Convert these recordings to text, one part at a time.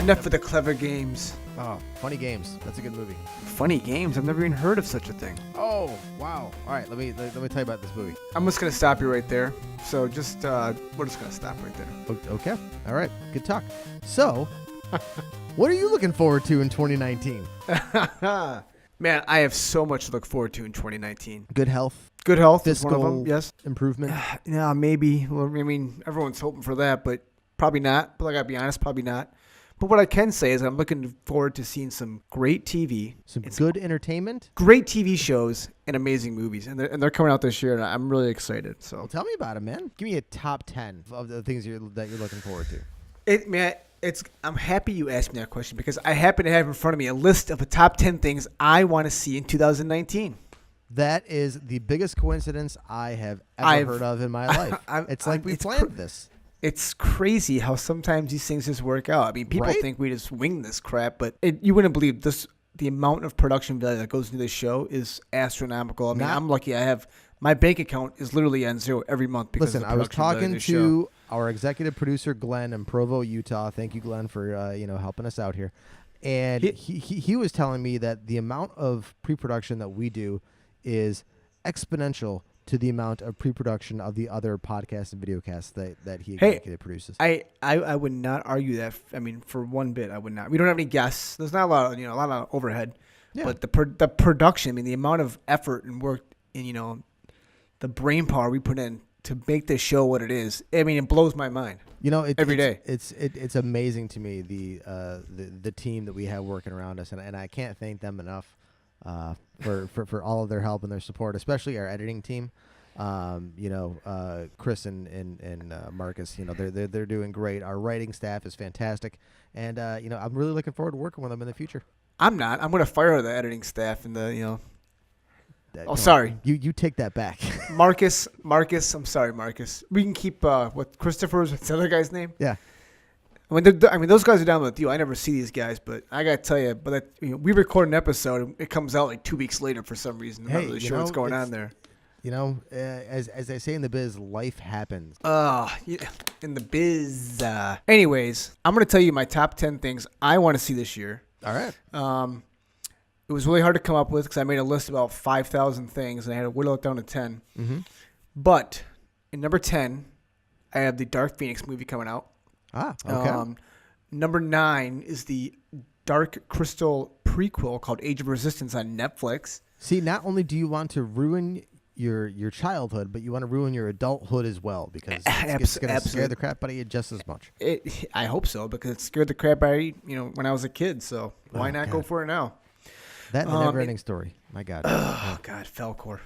Enough of the clever games. Oh, Funny Games. That's a good movie. Funny games? I've never even heard of such a thing. Oh, wow. All right, let me tell you about this movie. I'm just gonna stop you right there. So we're just gonna stop right there. Okay. All right. Good talk. So, what are you looking forward to in 2019? Man, I have so much to look forward to in 2019. Good health. Good health Fiscal is one of them. Yes. Improvement. Yeah, maybe. Well, I mean, everyone's hoping for that, but probably not. But I gotta be honest, probably not. But what I can say is I'm looking forward to seeing some great TV. Some good entertainment. Great TV shows and amazing movies. And they're coming out this year, and I'm really excited. So Well, tell me about it, man. Give me a top 10 of the things that you're looking forward to. I'm happy you asked me that question because I happen to have in front of me a list of the top 10 things I want to see in 2019. That is the biggest coincidence I have ever heard of in my life. It's like we planned this. It's crazy how sometimes these things just work out. I mean, people think we just wing this crap, but you wouldn't believe this. The amount of production value that goes into this show is astronomical. I mean, I'm lucky. My bank account is literally on zero every month because of the production value of this show. I was talking to our executive producer Glenn in Provo, Utah. Thank you, Glenn, for helping us out here. And he was telling me that the amount of pre-production that we do is exponential to the amount of pre-production of the other podcasts and videocasts that he executive produces. I would not argue that. I mean, for one bit, I would not. We don't have any guests. There's not a lot of overhead. Yeah. But the production, I mean, the amount of effort and work and the brain power we put in to make this show what it is. I mean, it blows my mind. Every day. It's amazing to me the team that we have working around us, and I can't thank them enough. For all of their help and their support, especially our editing team. Chris and Marcus, they're doing great. Our writing staff is fantastic, and I'm really looking forward to working with them in the future. I'm not. I'm going to fire the editing staff and sorry. You take that back. Marcus. I'm sorry, Marcus. We can keep what Christopher's what's the other guy's name? Yeah. I mean, those guys are down with you. I never see these guys, but I gotta tell you, we record an episode, and it comes out like 2 weeks later for some reason. I'm not really sure what's going on there. As they say in the biz, life happens. In the biz. Anyways, I'm gonna tell you my top 10 things I want to see this year. All right. It was really hard to come up with because I made a list of about 5,000 things, and I had to whittle it down to 10. Mm-hmm. But in number 10, I have the Dark Phoenix movie coming out. Okay. Number 9 is the Dark Crystal prequel called Age of Resistance on Netflix. See, not only do you want to ruin your childhood, but you want to ruin your adulthood as well because it's going to scare the crap out of you just as much. I hope so because it scared the crap out of me, when I was a kid. So why not go for it now? That and the never-ending story. My God. Oh God, Falcor.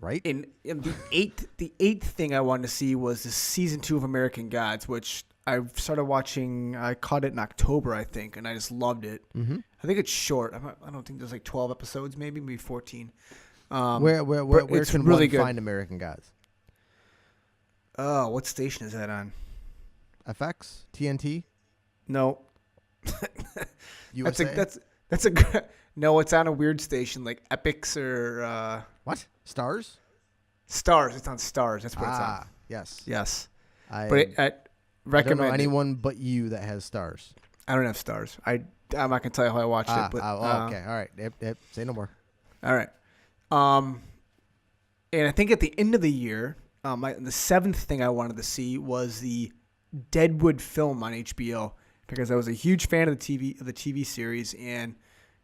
Right. In the eighth thing I wanted to see was the season 2 of American Gods, which I started watching. I caught it in October, I think, and I just loved it. Mm-hmm. I think it's short. I don't think there's like 12 episodes, maybe 14. Where can really one find American Gods? Oh, what station is that on? FX? TNT? No. USA? That's a no. It's on a weird station like Epix or what? Stars? Stars. It's on Stars. That's what it's on. Yes. I recommend. I don't know anyone but you that has Stars. I don't have Stars. I'm not gonna tell you how I watched it. But okay. All right. Yep. Say no more. All right. And I think at the end of the year, the 7th thing I wanted to see was the Deadwood film on HBO because I was a huge fan of the TV series, and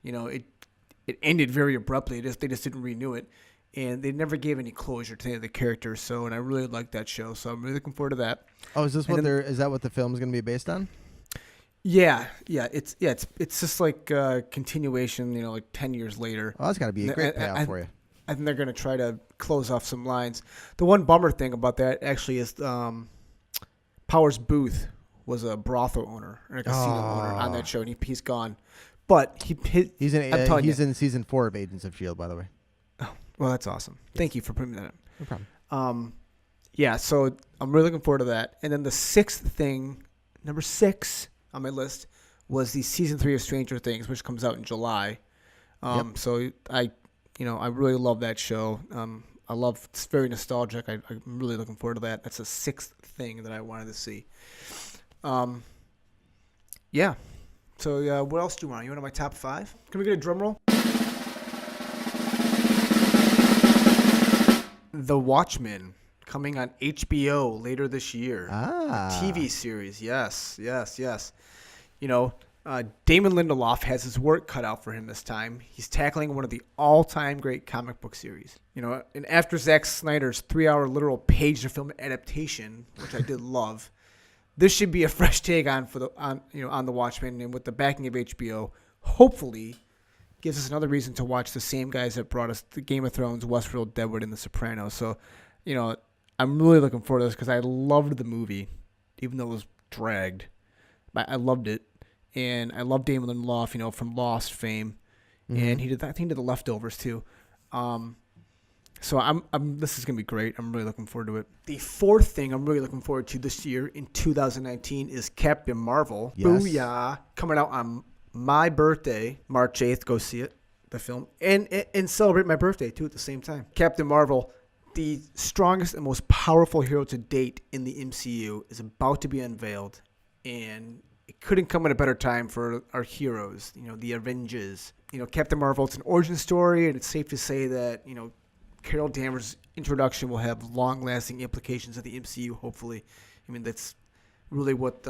it ended very abruptly. They just didn't renew it, and they never gave any closure to any of the characters. And I really liked that show, so I'm really looking forward to that. Oh, is that what the film is going to be based on? Yeah. It's just like a continuation, like 10 years later. Oh, that's got to be a great payoff for you. I think they're going to try to close off some lines. The one bummer thing about that actually is Powers Booth was a brothel owner and a casino owner on that show, and he's gone. But he's in season 4 of Agents of S.H.I.E.L.D., by the way. Oh, well, that's awesome. Yes. Thank you for putting that in. No problem. Yeah, so I'm really looking forward to that. And then the 6th thing, number 6 on my list, was the season 3 of Stranger Things, which comes out in July. So I really love that show. It's very nostalgic. I'm really looking forward to that. That's the 6th thing that I wanted to see. Yeah. So what else do you want? You want my top 5? Can we get a drum roll? The Watchmen, coming on HBO later this year. Ah. TV series, yes. You know, Damon Lindelof has his work cut out for him this time. He's tackling one of the all-time great comic book series. You know, and after Zack Snyder's 3-hour literal page-to-film adaptation, which I did love, this should be a fresh take on the Watchmen, and with the backing of HBO, hopefully gives us another reason to watch the same guys that brought us the Game of Thrones, Westworld, Deadwood, and The Sopranos. So, you know, I'm really looking forward to this because I loved the movie, even though it was dragged. But I loved it, and I love Damon Lindelof, you know, from Lost fame, and I think he did The Leftovers too. So this is gonna be great. I'm really looking forward to it. The fourth thing I'm really looking forward to this year in 2019 is Captain Marvel. Yes. Booyah! Coming out on my birthday, March 8th. Go see it, the film, and celebrate my birthday too at the same time. Captain Marvel, the strongest and most powerful hero to date in the MCU, is about to be unveiled, and it couldn't come at a better time for our heroes. You know, the Avengers. You know, Captain Marvel. It's an origin story, and it's safe to say that Carol Danvers' introduction will have long-lasting implications of the MCU, hopefully. I mean, that's really what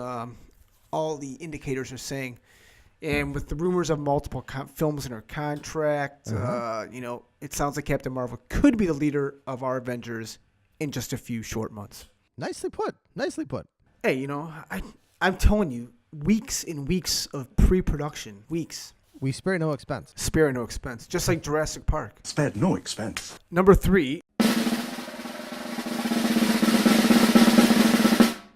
all the indicators are saying. And with the rumors of multiple films in her contract, it sounds like Captain Marvel could be the leader of our Avengers in just a few short months. Nicely put. Hey, I'm telling you, weeks and weeks of pre-production. Weeks. We spare no expense. Spare no expense. Just like Jurassic Park. Spared no expense. Number 3.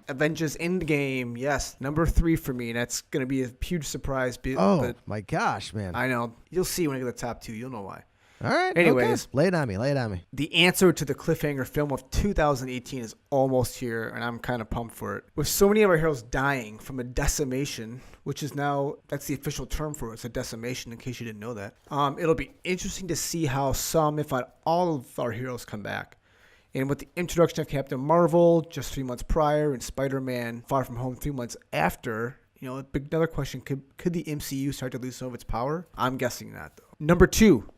Avengers Endgame. Yes, number 3 for me. That's going to be a huge surprise. But my gosh, man. I know. You'll see when I get the top 2. You'll know why. All right. Anyways. Okay. Lay it on me. The answer to the cliffhanger film of 2018 is almost here, and I'm kind of pumped for it. With so many of our heroes dying from a decimation, which is now, that's the official term for it. It's a decimation, in case you didn't know that. It'll be interesting to see how some, if not all of our heroes come back. And with the introduction of Captain Marvel just 3 months prior and Spider-Man Far From Home 3 months after, another question, could the MCU start to lose some of its power? I'm guessing not, though. Number 2.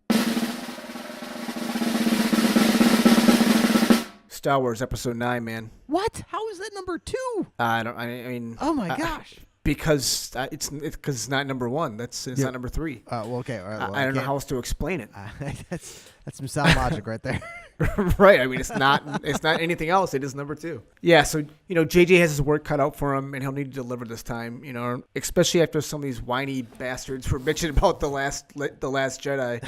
Star Wars Episode 9, man. What? How is that number 2? I mean. Oh my gosh. Because it's not number 1. It's not number 3. Well, okay. All right, well, I don't know how else to explain it. That's some sound logic right there. Right. I mean, it's not anything else. It is number 2. Yeah. So JJ has his work cut out for him, and he'll need to deliver this time. Especially after some of these whiny bastards were bitching about the last Jedi.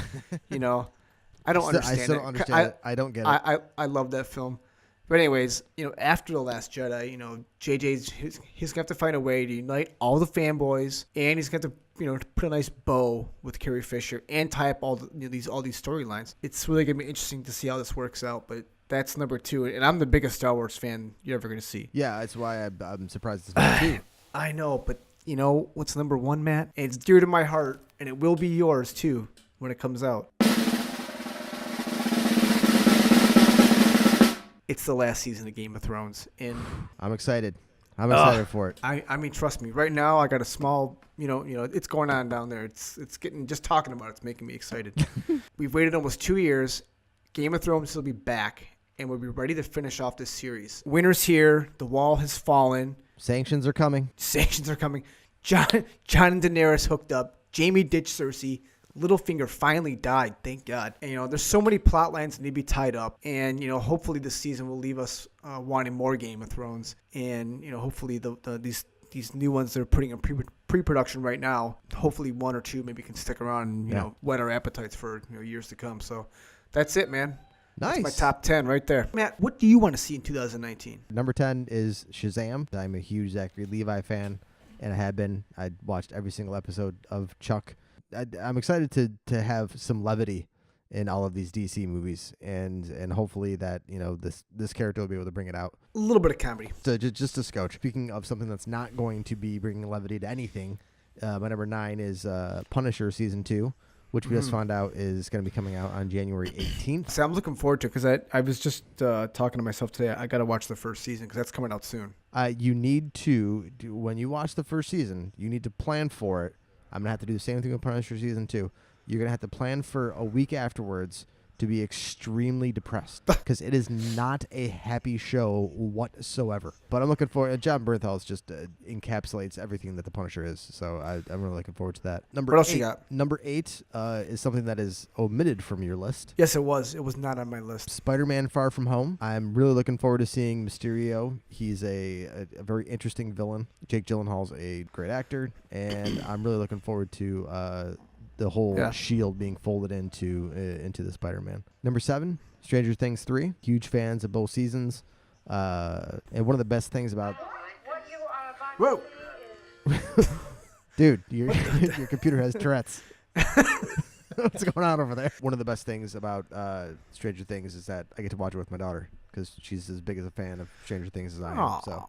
I don't understand. I still don't understand it. I don't get it. I love that film. But anyways, after The Last Jedi, JJ's he's gonna have to find a way to unite all the fanboys, and he's gonna have to put a nice bow with Carrie Fisher and tie up all these storylines. It's really gonna be interesting to see how this works out. But that's number 2, and I'm the biggest Star Wars fan you're ever gonna see. Yeah, that's why I'm surprised it's number 2. I know, but what's number 1, Matt? And it's dear to my heart, and it will be yours too when it comes out. It's the last season of Game of Thrones, and I'm excited. I'm excited for it. I mean, trust me. Right now, I got a small, it's going on down there. It's getting, just talking about it's making me excited. We've waited almost 2 years. Game of Thrones will be back, and we'll be ready to finish off this series. Winter's here. The wall has fallen. Sanctions are coming. Jon and Daenerys hooked up. Jaime ditched Cersei. Littlefinger finally died, thank God. And there's so many plot lines that need to be tied up, and hopefully this season will leave us wanting more Game of Thrones, and hopefully these new ones they're putting in pre-production right now, hopefully 1 or 2 maybe can stick around and whet our appetites for years to come. So that's it, man. Nice. That's my top 10 right there. Matt, what do you want to see in 2019? Number 10 is Shazam. I'm a huge Zachary Levi fan, and I have been. I watched every single episode of Chuck. I'm excited to have some levity in all of these DC movies, and hopefully that this character will be able to bring it out. A little bit of comedy. So just a scotch. Speaking of something that's not going to be bringing levity to anything, my number 9 is Punisher season 2, which we just found out is going to be coming out on January 18th. So I'm looking forward to it because I was just talking to myself today. I got to watch the first season because that's coming out soon. You need to, when you watch the first season, you need to plan for it. I'm going to have to do the same thing with Punisher Season 2. You're going to have to plan for a week afterwards to be extremely depressed because it is not a happy show whatsoever. But I'm looking for John Bernthal just encapsulates everything that the Punisher is. So I'm really looking forward to that. What else you got? Number 8 is something that is omitted from your list. Yes, it was. It was not on my list. Spider-Man Far From Home. I'm really looking forward to seeing Mysterio. He's a very interesting villain. Jake Gyllenhaal's a great actor, and I'm really looking forward to the whole shield being folded into the Spider-Man. Number 7, Stranger Things 3. Huge fans of both seasons. And one of the best things about... Whoa! Dude, your computer has Tourette's. What's going on over there? One of the best things about Stranger Things is that I get to watch it with my daughter because she's as big as a fan of Stranger Things as I am. Aww, so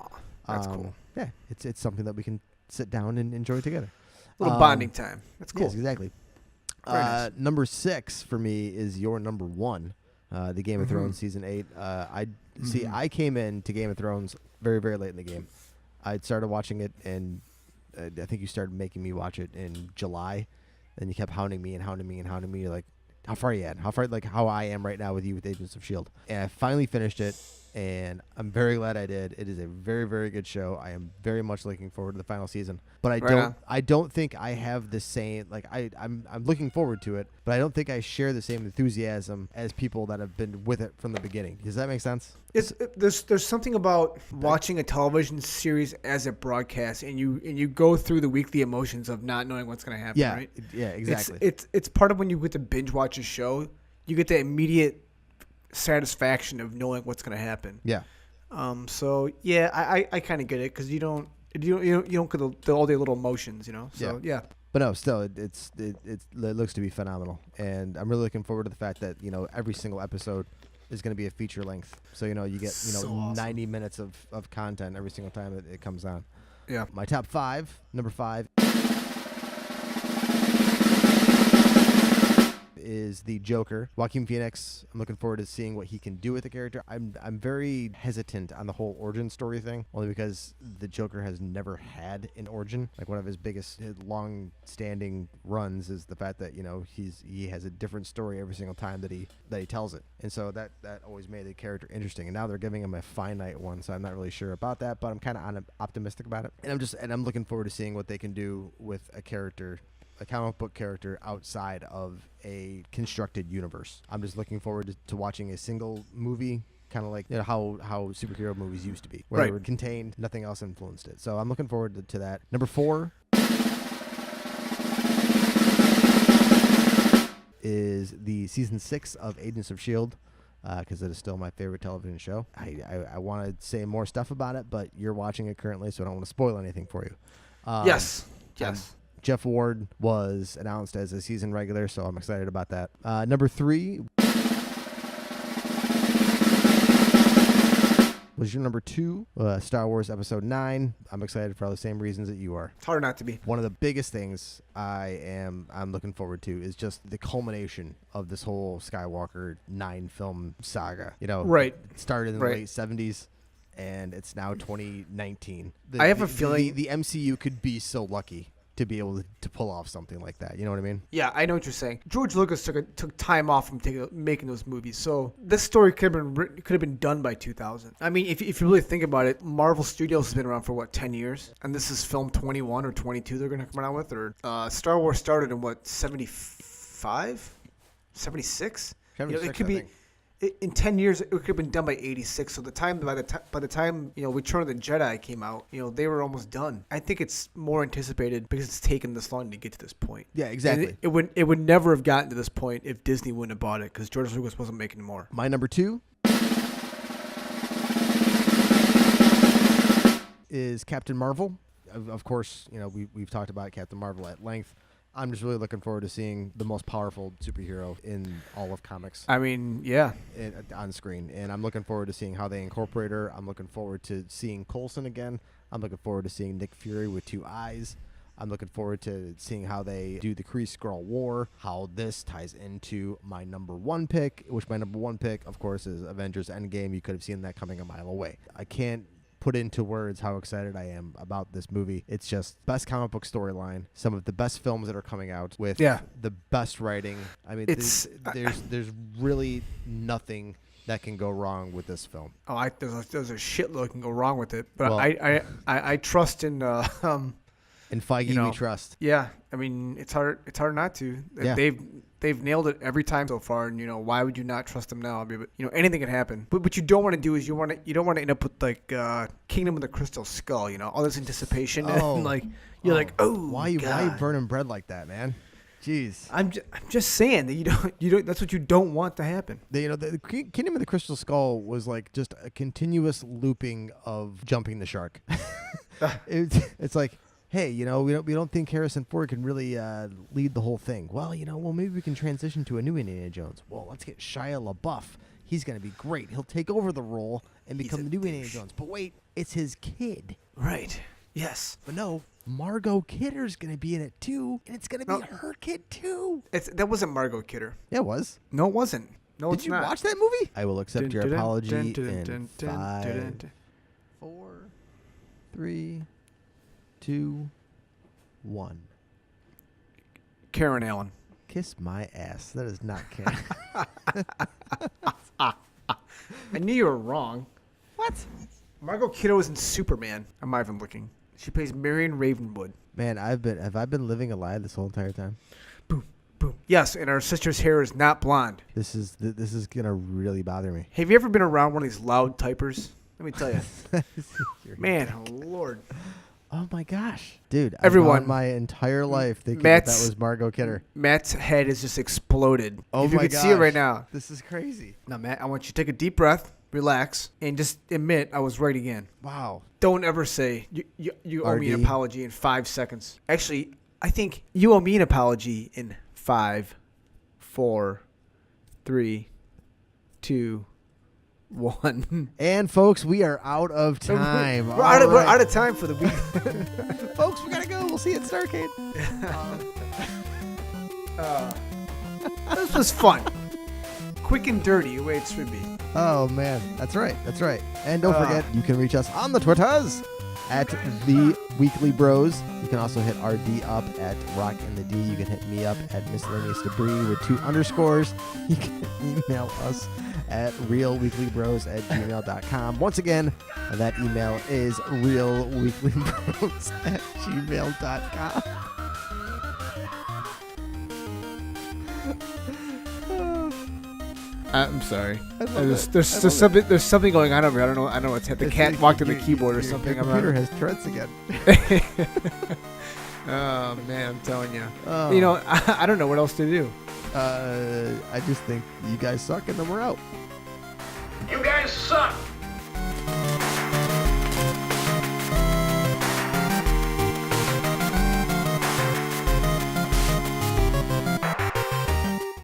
that's cool. Yeah, it's something that we can sit down and enjoy together. Little bonding time. That's cool. Yes, exactly. Nice. Number 6 for me is your number 1, the Game of Thrones Season 8. I came into Game of Thrones very, very late in the game. I started watching it, and I think you started making me watch it in July. Then you kept hounding me. You're like, how far are you at? How far, like how I am right now with you with Agents of S.H.I.E.L.D. And I finally finished it, and I'm very glad I did. It is a very, very good show. I am very much looking forward to the final season. But I don't think I have the same, like I'm looking forward to it, but I don't think I share the same enthusiasm as people that have been with it from the beginning. Does that make sense? There's something about watching a television series as it broadcasts, and you go through the weekly emotions of not knowing what's going to happen. Right? Yeah, exactly. It's part of when you get to binge watch a show, you get the immediate satisfaction of knowing what's going to happen. Yeah. So yeah, I kind of get it because you don't get all the little emotions, So yeah. But no, still, it looks to be phenomenal, and I'm really looking forward to the fact that every single episode is going to be a feature length. So you get so awesome. 90 minutes of content every single time it comes on. Yeah. My top 5, number 5 is the Joker, Joaquin Phoenix. I'm looking forward to seeing what he can do with the character. I'm very hesitant on the whole origin story thing, only because the Joker has never had an origin. Like one of his biggest long-standing runs is the fact that he has a different story every single time that he tells it, and so that always made the character interesting. And now they're giving him a finite one, so I'm not really sure about that, but I'm kind of optimistic about it. And I'm looking forward to seeing what they can do with a comic book character outside of a constructed universe. I'm just looking forward to watching a single movie, kind of like how superhero movies used to be, where they were contained, nothing else influenced it. So I'm looking forward to that. Number 4 is the season 6 of Agents of S.H.I.E.L.D., because it is still my favorite television show. I want to say more stuff about it, but you're watching it currently, so I don't want to spoil anything for you. Yes. Jeff Ward was announced as a season regular, so I'm excited about that. Number 3 was your number 2, Star Wars Episode 9. I'm excited for all the same reasons that you are. It's hard not to be. One of the biggest things I'm looking forward to is just the culmination of this whole Skywalker 9-film saga. It started in the late 70s. And it's now 2019. I have a feeling the MCU could be so lucky to be able to pull off something like that. You know what I mean? Yeah, I know what you're saying. George Lucas took time off from making those movies, so this story could have been done by 2000. I mean, if you really think about it, Marvel Studios has been around for 10 years, and this is film 21 or 22 they're going to come out with. Or Star Wars started in 75, 76. It could be. In 10 years, it could have been done by 86. So by the time Return of the Jedi came out, they were almost done. I think it's more anticipated because it's taken this long to get to this point. Yeah, exactly. And it would never have gotten to this point if Disney wouldn't have bought it because George Lucas wasn't making more. My number 2 is Captain Marvel. Of course, we've talked about Captain Marvel at length. I'm just really looking forward to seeing the most powerful superhero in all of comics. I mean, yeah. On screen. And I'm looking forward to seeing how they incorporate her. I'm looking forward to seeing Coulson again. I'm looking forward to seeing Nick Fury with 2 eyes. I'm looking forward to seeing how they do the Kree-Skrull War, how this ties into my number one pick, which my number one pick, of course, is Avengers Endgame. You could have seen that coming a mile away. I can't put into words how excited I am about this movie. It's just best comic book storyline, some of the best films that are coming out with the best writing. I mean, there's really nothing that can go wrong with this film. Oh, there's a shitload that can go wrong with it, but well, I trust in in Feige we trust. Yeah, I mean it's hard not to. Yeah. They've nailed it every time so far, and why would you not trust them now? I mean, anything can happen. But what you don't want to do is you don't want to end up with like Kingdom of the Crystal Skull, all this anticipation and you're like, oh, why you burning bread like that, man? Jeez. I'm just saying that you don't. That's what you don't want to happen. The Kingdom of the Crystal Skull was like just a continuous looping of jumping the shark. It's like, hey, we don't think Harrison Ford can really lead the whole thing. Well, maybe we can transition to a new Indiana Jones. Well, let's get Shia LaBeouf. He's going to be great. He'll take over the role and become the new Indiana Jones. But wait, it's his kid. Right. Yes. But no, Margot Kidder's going to be in it too, and it's going to be her kid too. That wasn't Margot Kidder. Yeah, it was. No, it wasn't. No, Did you watch that movie? I will accept your apology in 5, 4, 3, 2, 1. Karen Allen. Kiss my ass. That is not Karen. I knew you were wrong. What? Margot Kidder was in Superman. I'm not even looking. She plays Marion Ravenwood. Man, have I been living a lie this whole entire time? Boom, boom. Yes, and our sister's hair is not blonde. This is gonna really bother me. Have you ever been around one of these loud typers? Let me tell you. Man, Lord. Oh my gosh, dude! Everyone, I've gone my entire life thinking that was Margot Kidder. Matt's head is just exploded. Oh if my you can see it right now. This is crazy. Now, Matt, I want you to take a deep breath, relax, and just admit I was right again. Wow. Don't ever say you owe me an apology in 5 seconds. Actually, I think you owe me an apology in 5, 4, 3, 2, 1. And folks, we are out of time. We're out of time for the week. Folks, we gotta go. We'll see you at Starcade. This was fun. Quick and dirty, the way it should be. Oh man, that's right. And don't forget, you can reach us on the Twitters at The Weekly Bros. You can also hit RD up at Rock and the D. You can hit me up at Miscellaneous Debris with 2 underscores. You can email us at realweeklybros@gmail.com. Once again, that email is realweeklybros@gmail.com. I'm sorry. There's something going on over here. I don't know what's happening. The cat walked in the keyboard or something. The computer has threads again. Oh man, I'm telling you. I don't know what else to do. I just think you guys suck and then we're out. You guys suck.